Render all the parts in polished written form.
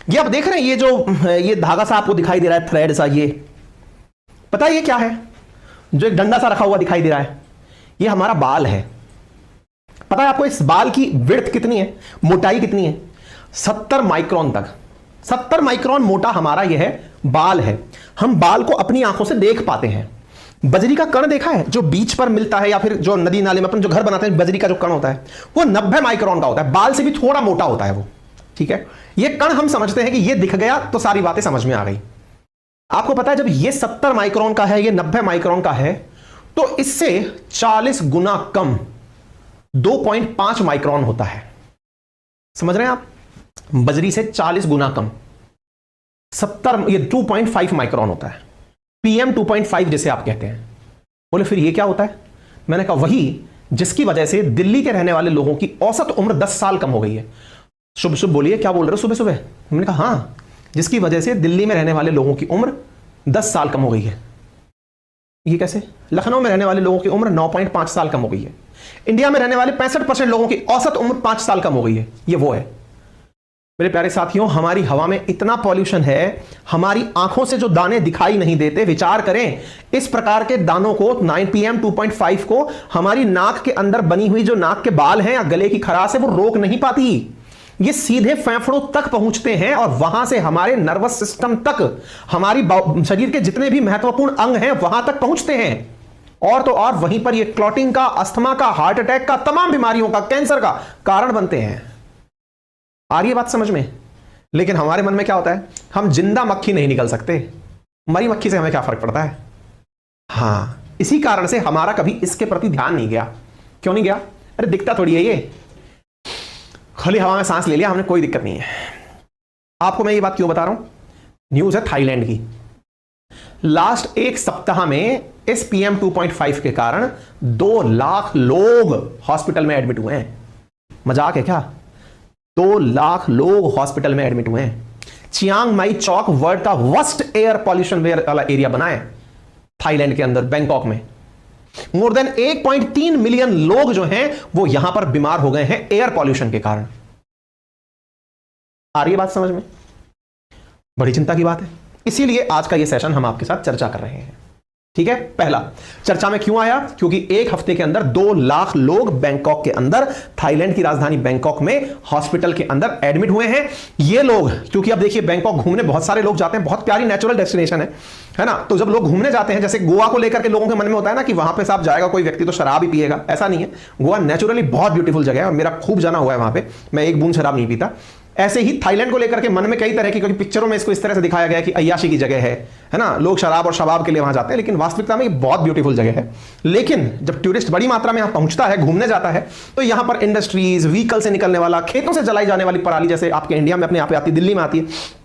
ये आप देख रहे हैं, ये धागा सा आपको दिखाई दे रहा है, थ्रेड सा, ये पता है ये क्या है? जो एक डंडा सा रखा हुआ दिखाई दे रहा है, ये हमारा बाल है। पता है आपको इस बाल की विड्थ कितनी है, मोटाई कितनी है? 70 माइक्रोन तक। 70 माइक्रोन मोटा हमारा यह है बाल है। हम बाल को अपनी आंखों से देख पाते हैं। बजरी का कण देखा है जो बीच पर मिलता है, या फिर जो नदी नाले में अपन जो घर बनाते हैं, बजरी का जो कण होता है वो 90 माइक्रोन का होता है, बाल से भी थोड़ा मोटा होता है वो। ठीक है, ये कण हम समझते हैं कि ये दिख गया तो सारी बातें समझ में आ गई। आपको पता है जब ये 70 माइक्रोन का है, ये 90 माइक्रोन का है, तो इससे 40 गुना कम 2.5 माइक्रोन होता है। समझ रहे हैं आप? बजरी से 40 गुना कम 70, ये 2.5 माइक्रोन होता है। PM 2.5 जिसे आप कहते हैं। बोले फिर ये क्या होता है? मैंने कहा वही जिसकी वजह से दिल्ली के रहने वाले लोगों की औसत उम्र 10 साल कम हो गई है। शुभ शुभ बोलिए, क्या बोल रहे हो सुबह सुबह? मैंने कहा हां, जिसकी वजह से दिल्ली में रहने वाले लोगों की उम्र 10 साल कम हो गई है। ये कैसे? लखनऊ में रहने वाले लोगों की उम्र 9.5 साल कम हो गई है। इंडिया में रहने वाले 65% लोगों की औसत उम्र 5 साल कम हो गई है। ये वो है मेरे प्यारे साथियों, हमारी हवा में इतना पॉल्यूशन है, हमारी आंखों से जो दाने दिखाई नहीं देते, विचार करें इस प्रकार के दानों को, 9 PM 2.5 को हमारी नाक के अंदर बनी हुई जो नाक के बाल हैं या गले की खराश है वो रोक नहीं पाती। ये सीधे फेफड़ों तक पहुंचते हैं और वहां से हमारे नर्वस सिस्टम तक, हमारी शरीर के जितने भी महत्वपूर्ण अंग हैं वहां तक पहुंचते हैं। और तो और वहीं पर ये क्लॉटिंग का, अस्थमा का, हार्ट अटैक का, तमाम बीमारियों का, कैंसर का कारण बनते हैं। आ रही है बात समझ में? लेकिन हमारे मन में क्या होता है, हम जिंदा मक्खी नहीं निकल सकते, मरी मक्खी से हमें क्या फर्क पड़ता है? हां, इसी कारण से हमारा कभी इसके प्रति ध्यान नहीं गया। क्यों नहीं गया? अरे दिखता थोड़ी है, ये खुली हवा में सांस ले लिया हमने, कोई दिक्कत नहीं है। आपको मैं ये बात क्यों बता रहा हूं? न्यूज है थाईलैंड की। लास्ट एक सप्ताह में इस PM 2.5 के कारण 2 लाख लोग हॉस्पिटल में एडमिट हुए हैं। मजाक है क्या? 2 लाख लोग हॉस्पिटल में एडमिट हुए हैं। चियांग माई चौक वर्ल्ड का वर्स्ट एयर पॉल्यूशन वाला एरिया बना है थाईलैंड के अंदर, बैंकॉक में। मोर देन 1.3 मिलियन लोग जो हैं वो यहां पर बीमार हो गए हैं एयर पॉल्यूशन के कारण। आ रही है बात समझ में? बड़ी चिंता की बात है। इसीलिए आज का ये सेशन हम आपके साथ चर्चा कर रहे हैं। ठीक है, पहला चर्चा में क्यों आया? क्योंकि एक हफ्ते के अंदर 2 लाख लोग बैंकॉक के अंदर, थाईलैंड की राजधानी बैंकॉक में हॉस्पिटल के अंदर एडमिट हुए हैं। ये लोग, क्योंकि अब देखिए बैंकॉक घूमने बहुत सारे लोग जाते हैं, बहुत प्यारी नेचुरल डेस्टिनेशन है ना। तो जब लोग घूमने जाते हैं, जैसे गोवा को लेकर के लोगों के मन में होता है ना कि वहां पे साहब जाएगा कोई व्यक्ति तो शराब ही पिएगा, ऐसा नहीं है। गोवा नेचुरली बहुत ब्यूटीफुल जगह है और मेरा खूब जाना हुआ है वहां पे, मैं एक बूंद शराब नहीं पीता। ऐसे ही थाईलैंड को लेकर के मन में कई तरह की, क्योंकि पिक्चरों में इसको इस तरह से दिखाया गया कि अय्याशी की जगह है ना, लोग शराब और शबाब के लिए वहां जाते हैं, लेकिन वास्तविकता में ये बहुत ब्यूटीफुल जगह है। लेकिन जब टूरिस्ट बड़ी मात्रा में यहां पहुंचता है, घूमने जाता है, तो यहां पर इंडस्ट्रीज, व्हीकल से निकलने वाला, खेतों से जलाई जाने वाली पराली, जैसे आपके इंडिया में अपने यहाँ पे आती है, दिल्ली में आती है,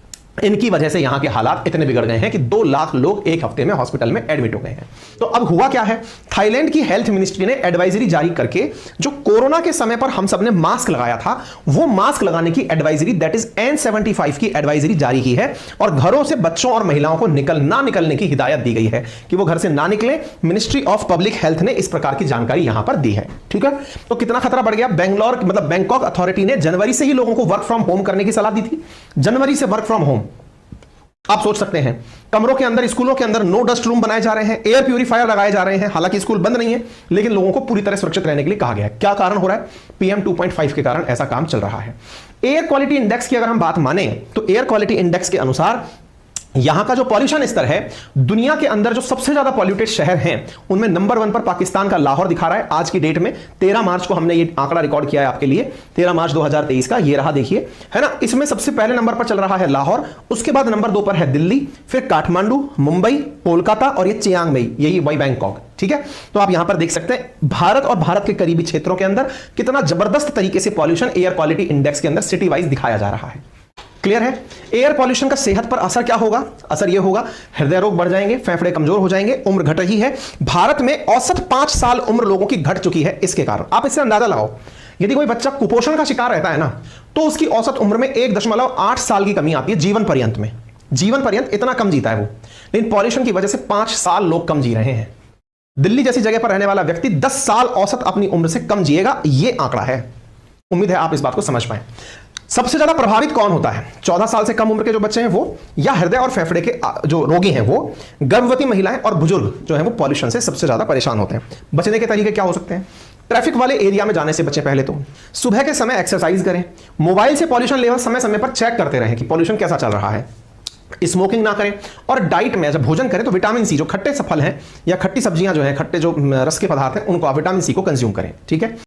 इनकी वजह से यहां के हालात इतने बिगड़ गए हैं कि 2 लाख लोग एक हफ्ते में हॉस्पिटल में एडमिट हो गए हैं। तो अब हुआ क्या है? थाईलैंड की हेल्थ मिनिस्ट्री ने एडवाइजरी जारी करके, जो कोरोना के समय पर हम सबने मास्क लगाया था, वो मास्क लगाने की एडवाइजरी, दैट इज N75 की एडवाइजरी जारी की है और घरों से बच्चों और महिलाओं को ना निकलने की हिदायत दी गई है कि वो घर से ना निकले। मिनिस्ट्री ऑफ पब्लिक हेल्थ ने इस प्रकार की जानकारी यहां पर दी है। ठीक है, तो कितना खतरा बढ़ गया? बैंकॉक अथॉरिटी ने जनवरी से ही लोगों को वर्क फ्रॉम होम करने की सलाह दी थी। जनवरी से वर्क फ्रॉम होम। आप सोच सकते हैं, कमरों के अंदर, स्कूलों के अंदर नो डस्ट रूम बनाए जा रहे हैं, एयर प्यूरिफायर लगाए जा रहे हैं। हालांकि स्कूल बंद नहीं है, लेकिन लोगों को पूरी तरह सुरक्षित रहने के लिए कहा गया है। क्या कारण हो रहा है? PM 2.5 के कारण ऐसा काम चल रहा है। एयर क्वालिटी इंडेक्स की अगर हम बात माने तो एयर क्वालिटी इंडेक्स के अनुसार यहां का जो पॉल्यूशन स्तर है, दुनिया के अंदर जो सबसे ज्यादा पॉल्यूटेड शहर हैं उनमें नंबर 1 पर पाकिस्तान का लाहौर दिखा रहा है। आज की डेट में 13 मार्च को हमने ये आंकड़ा रिकॉर्ड किया है आपके लिए, 13 मार्च 2023 का ये रहा, देखिए, है ना। इसमें सबसे पहले नंबर पर चल रहा है लाहौर, उसके बाद नंबर 2 पर है दिल्ली, फिर काठमांडू, मुंबई, कोलकाता और ये चियांग माई, यही वही बैंकॉक। ठीक है, तो आप यहां पर देख सकते हैं भारत और भारत के करीबी क्षेत्रों के अंदर कितना जबरदस्त तरीके से पॉल्यूशन एयर क्वालिटी इंडेक्स के अंदर सिटी वाइज दिखाया जा रहा है। क्लियर है? एयर पॉल्यूशन का सेहत पर असर क्या होगा? असर यह होगा, हृदय रोग बढ़ जाएंगे, फेफड़े कमजोर हो जाएंगे, उम्र घट रही है। भारत में औसत 5 साल उम्र लोगों की घट चुकी है इसके कारण। आप इससे अंदाजा लगाओ, यदि कोई बच्चा कुपोषण का शिकार रहता है ना, तो उसकी औसत उम्र में 1.8 साल की कमी आती है जीवन पर्यंत में। जीवन पर्यंत इतना कम जीता है वो, लेकिन पॉल्यूशन की वजह से 5 साल लोग कम जी रहे हैं। दिल्ली जैसी जगह पर रहने वाला व्यक्ति 10 साल औसत अपनी उम्र से कम जिएगा, यह आंकड़ा है। उम्मीद है आप इस बात को समझ पाए। सबसे ज्यादा प्रभावित कौन होता है? 14 साल से कम उम्र के जो बच्चे हैं वो, या हृदय और फेफड़े के जो रोगी हैं वो, गर्भवती महिलाएं और बुजुर्ग जो है वो पॉल्यूशन से सबसे ज्यादा परेशान होते हैं। बचने के तरीके क्या हो सकते हैं? ट्रैफिक वाले एरिया में जाने से बचें। पहले तो सुबह के समय एक्सरसाइज करें। मोबाइल से पॉल्यूशन लेवल समय समय पर चेक करते रहें कि पॉल्यूशन कैसा चल रहा है। स्मोकिंग ना करें। और डाइट में जब भोजन करें तो विटामिन सी, जो खट्टे फल हैं या खट्टी सब्जियां जो हैं, खट्टे जो रस के पदार्थ हैं, उनको आप विटामिन सी को कंज्यूम करें। ठीक है।